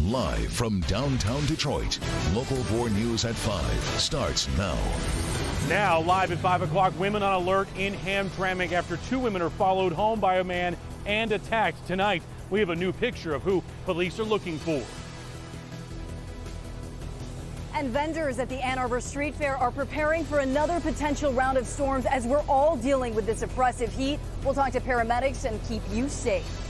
Live from downtown Detroit, Local 4 News at 5 starts now. Now, live at 5 o'clock, women on alert in Hamtramck after 2 women are followed home by a man and attacked. Tonight, we have a new picture of who police are looking for. And vendors at the Ann Arbor Street Fair are preparing for another potential round of storms as we're all dealing with this oppressive heat. We'll talk to paramedics and keep you safe.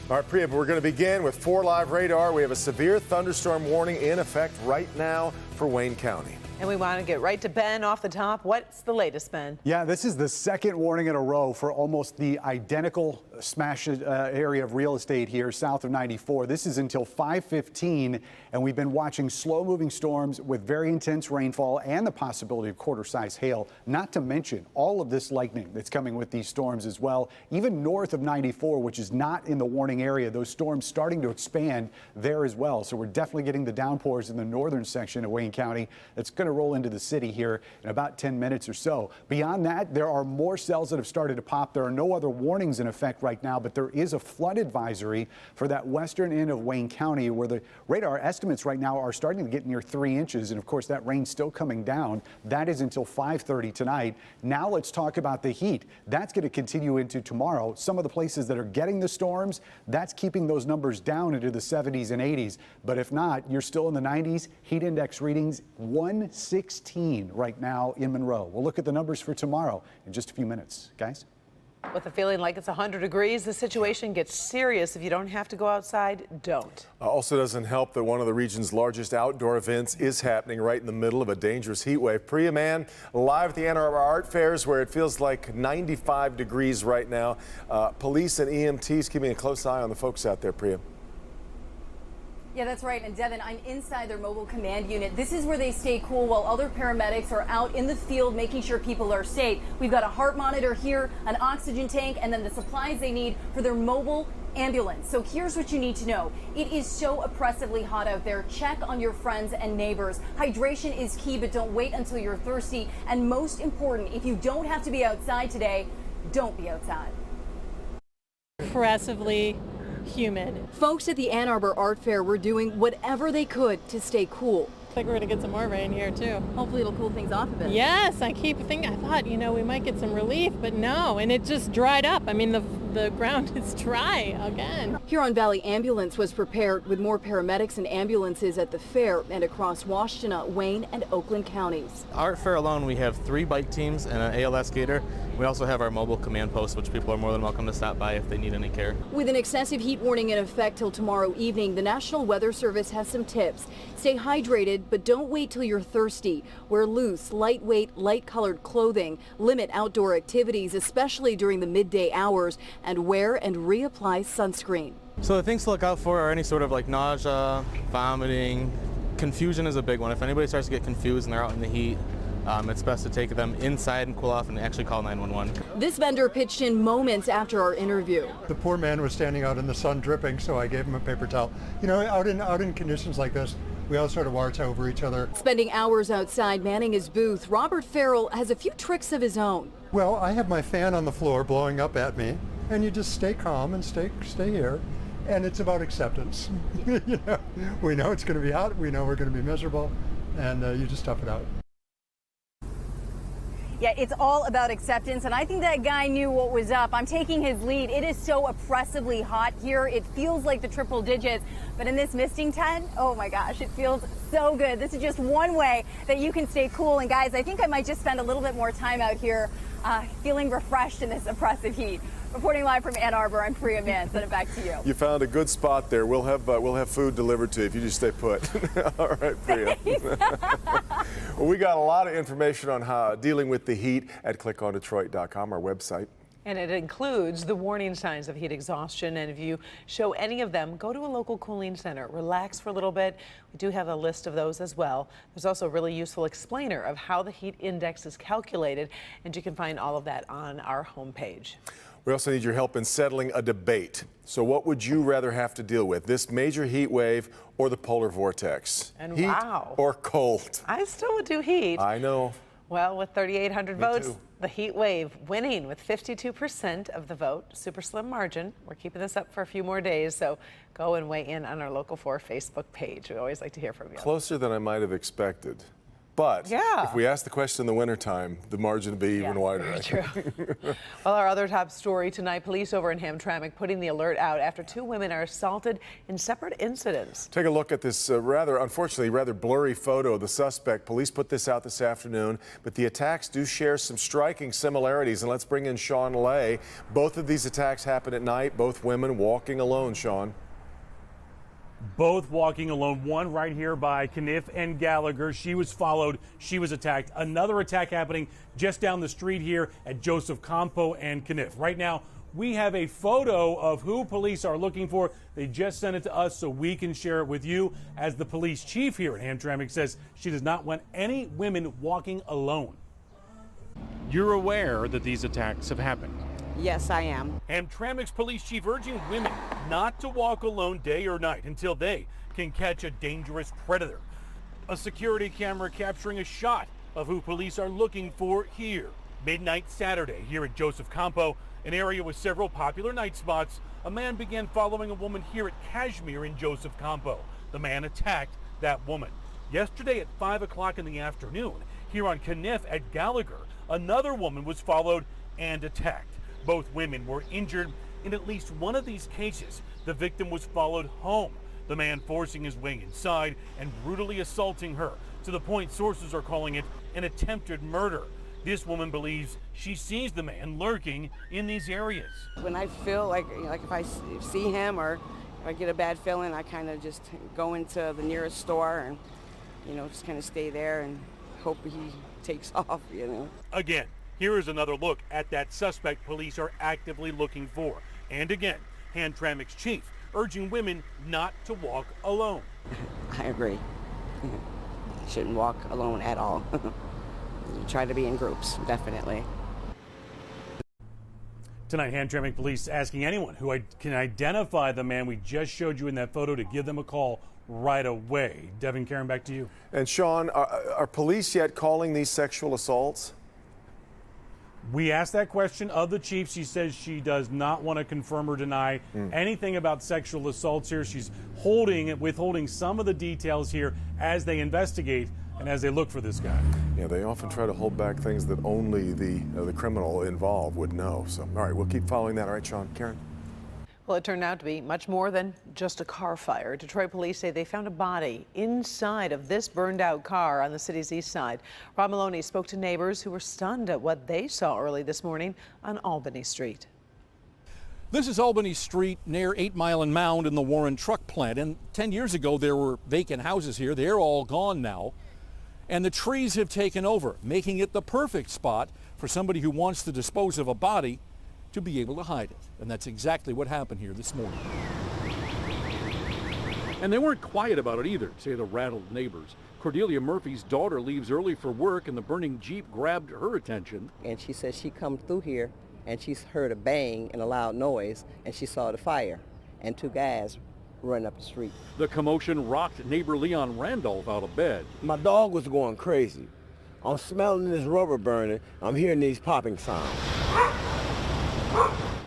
All right, Priya, we're going to begin with 4 Live radar. We have a severe thunderstorm warning in effect right now for Wayne County. And we want to get right to Ben off the top. What's the latest, Ben? Yeah, this is the second warning in a row for almost the identical smash area of real estate here south of 94. This is until 5:15, and we've been watching slow-moving storms with very intense rainfall and the possibility of quarter-size hail, not to mention all of this lightning that's coming with these storms as well. Even north of 94, which is not in the warning area, those storms starting to expand there as well. So we're definitely getting the downpours in the northern section of Wayne County. It's going to roll into the city here in about 10 minutes or so. Beyond that, there are more cells that have started to pop. There are no other warnings in effect right now, but there is a flood advisory for that western end of Wayne County where the radar estimates right now are starting to get near 3 inches. And of course, that rain's still coming down. That is until 5:30 tonight. Now let's talk about the heat. That's going to continue into tomorrow. Some of the places that are getting the storms, that's keeping those numbers down into the 70s and 80s. But if not, you're still in the 90s. Heat index readings 116 right now in Monroe. We'll look at the numbers for tomorrow in just a few minutes. Guys? With a feeling like it's 100 degrees, the situation gets serious. If you don't have to go outside, don't. Also doesn't help that one of the region's largest outdoor events is happening right in the middle of a dangerous heat wave. Priya Mann, live at the Ann Arbor Art Fairs where it feels like 95 degrees right now. Police and EMTs keeping a close eye on the folks out there, Priya. Yeah, that's right. And Devin, I'm inside their mobile command unit. This is where they stay cool while other paramedics are out in the field making sure people are safe. We've got a heart monitor here, an oxygen tank, and then the supplies they need for their mobile ambulance. So here's what you need to know. It is so oppressively hot out there. Check on your friends and neighbors. Hydration is key, but don't wait until you're thirsty. And most important, if you don't have to be outside today, don't be outside. Oppressively humid. Folks at the Ann Arbor Art Fair were doing whatever they could to stay cool. I think we're going to get some more rain here too. Hopefully it'll cool things off a bit. Yes, I thought, we might get some relief, but no, and it just dried up. I mean, the ground is dry again. Huron Valley Ambulance was prepared with more paramedics and ambulances at the fair and across Washtenaw, Wayne, and Oakland counties. Art Fair alone, we have 3 bike teams and an ALS skater. We also have our mobile command post, which people are more than welcome to stop by if they need any care. With an excessive heat warning in effect till tomorrow evening, the National Weather Service has some tips. Stay hydrated, but don't wait till you're thirsty. Wear loose, lightweight, light-colored clothing. Limit outdoor activities, especially during the midday hours, and wear and reapply sunscreen. So the things to look out for are any sort of like nausea, vomiting. Confusion is a big one. If anybody starts to get confused and they're out in the heat, it's best to take them inside and cool off and actually call 911. This vendor pitched in moments after our interview. The poor man was standing out in the sun dripping, so I gave him a paper towel. You know, out in conditions like this, we all sort of watch over each other. Spending hours outside manning his booth, Robert Farrell has a few tricks of his own. Well, I have my fan on the floor blowing up at me, and you just stay calm and stay here. And it's about acceptance. You know, we know it's going to be hot, we know we're going to be miserable, and you just tough it out. Yeah, it's all about acceptance, and I think that guy knew what was up. I'm taking his lead. It is so oppressively hot here. It feels like the triple digits, but in this misting tent, oh my gosh, it feels so good. This is just one way that you can stay cool. And guys, I think I might just spend a little bit more time out here feeling refreshed in this oppressive heat. Reporting live from Ann Arbor, I'm Priya Mann. Send it back to you. You found a good spot there. We'll have food delivered to you if you just stay put. All right, Priya. Well, we got a lot of information on how dealing with the heat at clickondetroit.com, our website. And it includes the warning signs of heat exhaustion. And if you show any of them, go to a local cooling center. Relax for a little bit. We do have a list of those as well. There's also a really useful explainer of how the heat index is calculated. And you can find all of that on our homepage. We also need your help in settling a debate. So what would you rather have to deal with, this major heat wave or the polar vortex? And heat wow. or cold? I still would do heat. I know. Well, with 3,800 votes, too. the heat wave winning with 52% of the vote. Super slim margin. We're keeping this up for a few more days, so go and weigh in on our Local 4 Facebook page. We always like to hear from you. Closer than I might have expected. But Yeah. if we ask the question in the wintertime, the margin would be even wider. Very true. Well, our other top story tonight, police over in Hamtramck putting the alert out after 2 women are assaulted in separate incidents. Take a look at this unfortunately, rather blurry photo of the suspect. Police put this out this afternoon, but the attacks do share some striking similarities. And let's bring in Sean Lay. Both of these attacks happened at night, both women walking alone, Sean. Both walking alone, one right here by Kniff and Gallagher. She was followed, she was attacked. Another attack happening just down the street here at Joseph Campo and Kniff. Right now, we have a photo of who police are looking for. They just sent it to us so we can share it with you, as the police chief here at Hamtramck says she does not want any women walking alone. You're aware that these attacks have happened? Yes, I am. Hamtramck's police chief urging women not to walk alone day or night until they can catch a dangerous predator. A security camera capturing a shot of who police are looking for here. Midnight Saturday here at Joseph Campo, an area with several popular night spots. A man began following a woman here at Kashmir in Joseph Campo. The man attacked that woman. Yesterday at 5 o'clock in the afternoon, here on Kniff at Gallagher, another woman was followed and attacked. Both women were injured. In at least one of these cases, the victim was followed home, the man forcing his way inside and brutally assaulting her, to the point sources are calling it an attempted murder. This woman believes she sees the man lurking in these areas. When I feel like if I see him or if I get a bad feeling, I kind of just go into the nearest store and, just kind of stay there and hope he takes off, Again, here is another look at that suspect police are actively looking for. And again, Hamtramck's chief urging women not to walk alone. I agree. Shouldn't walk alone at all. Try to be in groups, definitely. Tonight, Hamtramck police asking anyone who can identify the man we just showed you in that photo to give them a call right away. Devin, Karen, back to you. And Sean, are police yet calling these sexual assaults? We asked that question of the chief. She says she does not want to confirm or deny anything about sexual assaults here. She's withholding some of the details here as they investigate and as they look for this guy. Yeah, they often try to hold back things that only the criminal involved would know. So, all right, we'll keep following that. All right, Sean. Karen? Well, it turned out to be much more than just a car fire. Detroit police say they found a body inside of this burned out car on the city's east side. Rob Maloney spoke to neighbors who were stunned at what they saw early this morning on Albany Street. This is Albany Street near 8 Mile and Mound in the Warren truck plant. And 10 years ago, there were vacant houses here. They're all gone now. And the trees have taken over, making it the perfect spot for somebody who wants to dispose of a body to be able to hide it. And that's exactly what happened here this morning. And they weren't quiet about it either, say the rattled neighbors. Cordelia Murphy's daughter leaves early for work and the burning Jeep grabbed her attention. And she says she come through here and she's heard a bang and a loud noise and she saw the fire and 2 guys running up the street. The commotion rocked neighbor Leon Randolph out of bed. My dog was going crazy. I'm smelling this rubber burning. I'm hearing these popping sounds.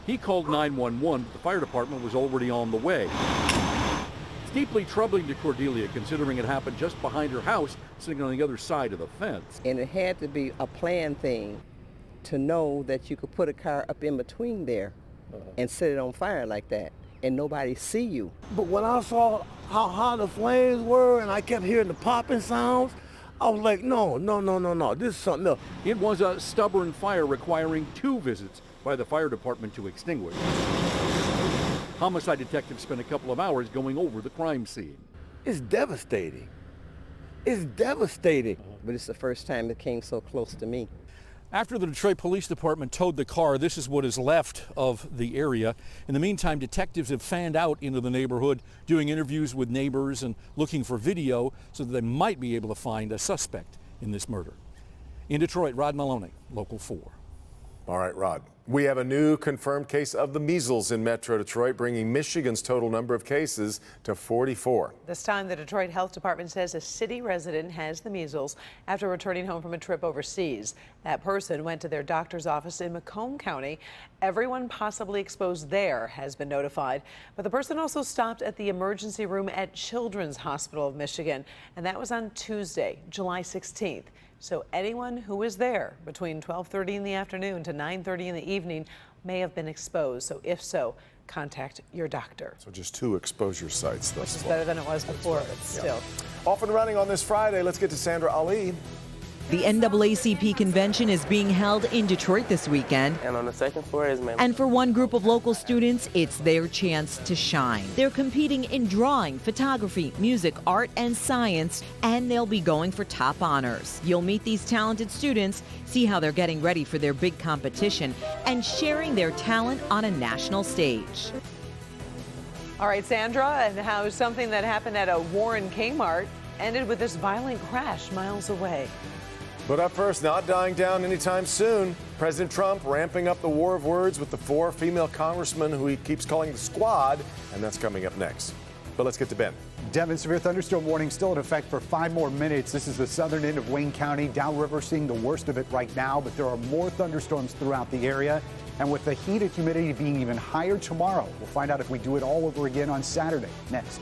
He called 911, but the fire department was already on the way. It's deeply troubling to Cordelia, considering it happened just behind her house, sitting on the other side of the fence. And it had to be a planned thing to know that you could put a car up in between there and set it on fire like that and nobody see you. But when I saw how hot the flames were and I kept hearing the popping sounds, I was like, no, this is something else. It was a stubborn fire requiring 2 visits by the fire department to extinguish. Homicide detectives spent a couple of hours going over the crime scene. It's devastating. It's devastating. But it's the first time it came so close to me. After the Detroit Police Department towed the car, this is what is left of the area. In the meantime, detectives have fanned out into the neighborhood, doing interviews with neighbors and looking for video so that they might be able to find a suspect in this murder. In Detroit, Rod Maloney, Local 4. All right, Rod. We have a new confirmed case of the measles in Metro Detroit, bringing Michigan's total number of cases to 44. This time, the Detroit Health Department says a city resident has the measles after returning home from a trip overseas. That person went to their doctor's office in Macomb County. Everyone possibly exposed there has been notified, but the person also stopped at the emergency room at Children's Hospital of Michigan, and that was on Tuesday, July 16th. So anyone who was there between 12:30 in the afternoon to 9:30 in the evening may have been exposed. So if so, contact your doctor. So just 2 exposure sites thus Which is far. better than it was before, but still. Off and running on this Friday. Let's get to Sandra Ali. The NAACP convention is being held in Detroit this weekend. And on the second floor is my... And for one group of local students, it's their chance to shine. They're competing in drawing, photography, music, art, and science, and they'll be going for top honors. You'll meet these talented students, see how they're getting ready for their big competition, and sharing their talent on a national stage. All right, Sandra, and how something that happened at a Warren Kmart ended with this violent crash miles away. But up first, not dying down anytime soon. President Trump ramping up the war of words with the 4 female congressmen who he keeps calling the squad, and that's coming up next. But let's get to Ben. Devin, severe thunderstorm warning still in effect for 5 more minutes. This is the southern end of Wayne County. Downriver seeing the worst of it right now, but there are more thunderstorms throughout the area. And with the heat and humidity being even higher tomorrow, we'll find out if we do it all over again on Saturday. Next.